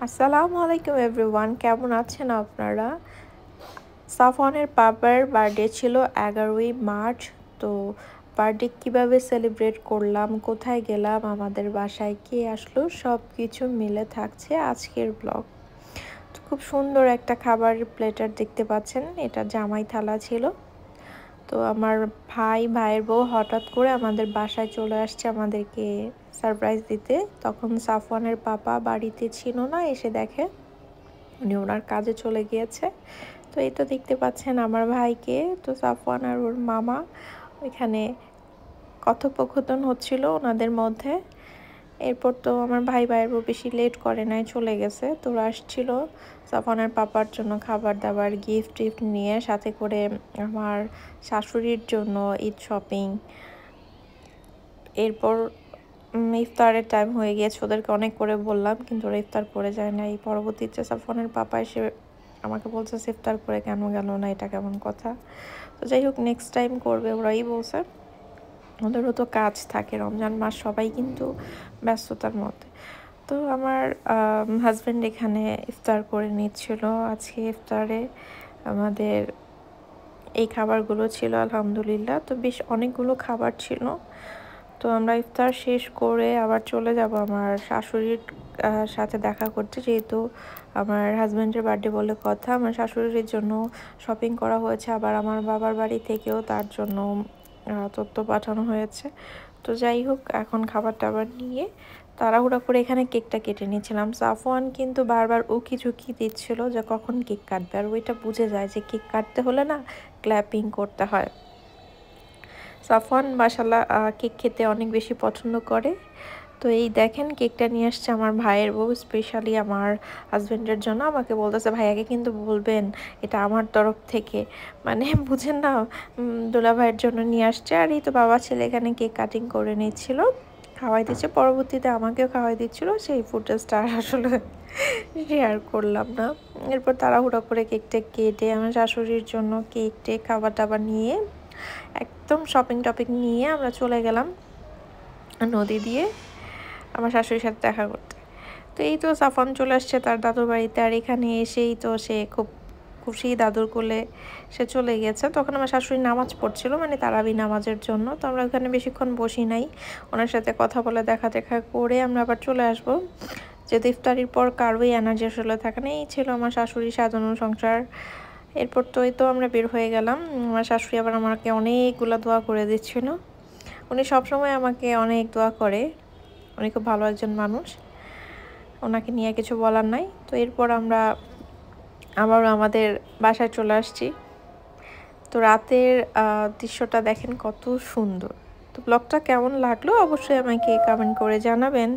আসসালামু আলাইকুম এভরিওয়ান, কেমন আছেন আপনারা? সাফওয়ানের পাপার বার্থডে ছিল 11ই মার্চ। তো বার্থডে কীভাবে সেলিব্রেট করলাম, কোথায় গেলাম, আমাদের বাসায় কে আসলো, সব কিছু মিলে থাকছে আজকের ব্লগ। তো খুব সুন্দর একটা খাবারের প্লেটার দেখতে পাচ্ছেন, এটা জামাই থালা ছিল। তো আমার ভাইয়ের বউ হঠাৎ করে আমাদের বাসায় চলে আসছে আমাদেরকে সারপ্রাইজ দিতে। তখন সাফওয়ানের পাপা বাড়িতে ছিল না, এসে দেখে উনি ওনার কাজে চলে গিয়েছে। তো এই তো দেখতে পাচ্ছেন আমার ভাইকে। তো সাফওয়ান আর ওর মামা ওইখানে কথোপকথন হচ্ছিল ওনাদের মধ্যে। এরপর তো আমার ভাইয়ের বউ বেশি লেট করে নাই, চলে গেছে। তো ওরা আসছিল সাফওয়ানের পাপার জন্য খাবার দাবার গিফট নিয়ে, সাথে করে আমার শাশুড়ির জন্য ঈদ শপিং। এরপর ইফতারের টাইম হয়ে গিয়েছে, ওদেরকে অনেক করে বললাম কিন্তু ওরা ইফতার করে যায় না। এই পরবর্তীতে সাফওয়ানের পাপা এসে আমাকে বলছে ইফতার করে কেন গেল না, এটা কেমন কথা। তো যাই হোক, নেক্সট টাইম করবে ওরাই বলছে, ওদেরও তো কাজ থাকে, রমজান মাস সবাই কিন্তু ব্যস্ততার মধ্যে। তো আমার হাজব্যান্ড এখানে ইফতার করে নিচ্ছিল। আজকে ইফতারে আমাদের এই খাবারগুলো ছিল আলহামদুলিল্লাহ। তো বেশ অনেকগুলো খাবার ছিল। তো আমরা ইফতার শেষ করে আবার চলে যাব আমার শাশুড়ির সাথে দেখা করতে, যেহেতু আমার হাজব্যান্ডের বার্থডে বলে কথা। আমার শাশুড়ির জন্য শপিং করা হয়েছে, আবার আমার বাবার বাড়ি থেকেও তার জন্য তথ্য পাঠানো হয়েছে। তো যাই হোক, এখন খাবার টাবার নিয়ে তাড়াহুড়া করে এখানে কেকটা কেটে নিয়েছিলাম। সাফওয়ান কিন্তু বারবার উকি ঝুঁকি দিচ্ছিল যে কখন কেক কাটবে, আর ওইটা বুঝে যায় যে কেক কাটতে হলে না ক্ল্যাপিং করতে হয়। সাফওয়ান মাশাআল্লাহ কেক খেতে অনেক বেশি পছন্দ করে। তো এই দেখেন কেকটা নিয়ে আসছে আমার ভাইয়ের বউ স্পেশালি আমার হাজব্যান্ডের জন্য। আমাকে বলতেছে ভাইয়াকে কিন্তু বলবেন এটা আমার তরফ থেকে, মানে বুঝেন না, দোলা ভাইয়ের জন্য নিয়ে আসছে। আর এই তো বাবা ছেলে এখানে কেক কাটিং করে নিচ্ছিল, খাওয়াই দিচ্ছে, পরবর্তীতে আমাকেও খাওয়াই দিচ্ছিল। সেই ফুটেজটা আসলে শেয়ার করলাম না। এরপর তাড়াহুড়া করে কেকটা কেটে আমার শাশুড়ির জন্য কেক খাবার দাবার নিয়ে একদম শপিং নিয়ে আমরা চলে গেলাম নদী দিয়ে আমার শাশুড়ির সাথে দেখা করতে। তো এই তো সাফওয়ান চলে আসছে তার দাদুর বাড়িতে, আর এখানে এসেই তো সে খুব খুশি, দাদুর কোলে সে চলে গেছে। তখন আমার শাশুড়ি নামাজ পড়ছিল, মানে তারাবি নামাজের জন্য। তো আমরা ওখানে বেশিক্ষণ বসি নাই, ওনার সাথে কথা বলে দেখা করে আমরা আবার চলে আসবো, যেহেতু ইফতারির পর কারোই এনার্জি আসলে থাকে না। এই ছিল আমার শাশুড়ি সাজানো সংসার। এরপর তো এই তো আমরা বের হয়ে গেলাম। আমার শাশুড়ি আবার আমাকে অনেকগুলো দোয়া করে দিচ্ছিল। উনি সবসময় আমাকে অনেক দোয়া করে, উনি খুব ভালো একজন মানুষ, ওনাকে নিয়ে কিছু বলার নাই। তো এরপর আমরা আবারও আমাদের বাসায় চলে আসছি। তো রাতের দৃশ্যটা দেখেন কত সুন্দর। তো ব্লগটা কেমন লাগলো অবশ্যই আমাকে কমেন্ট করে জানাবেন।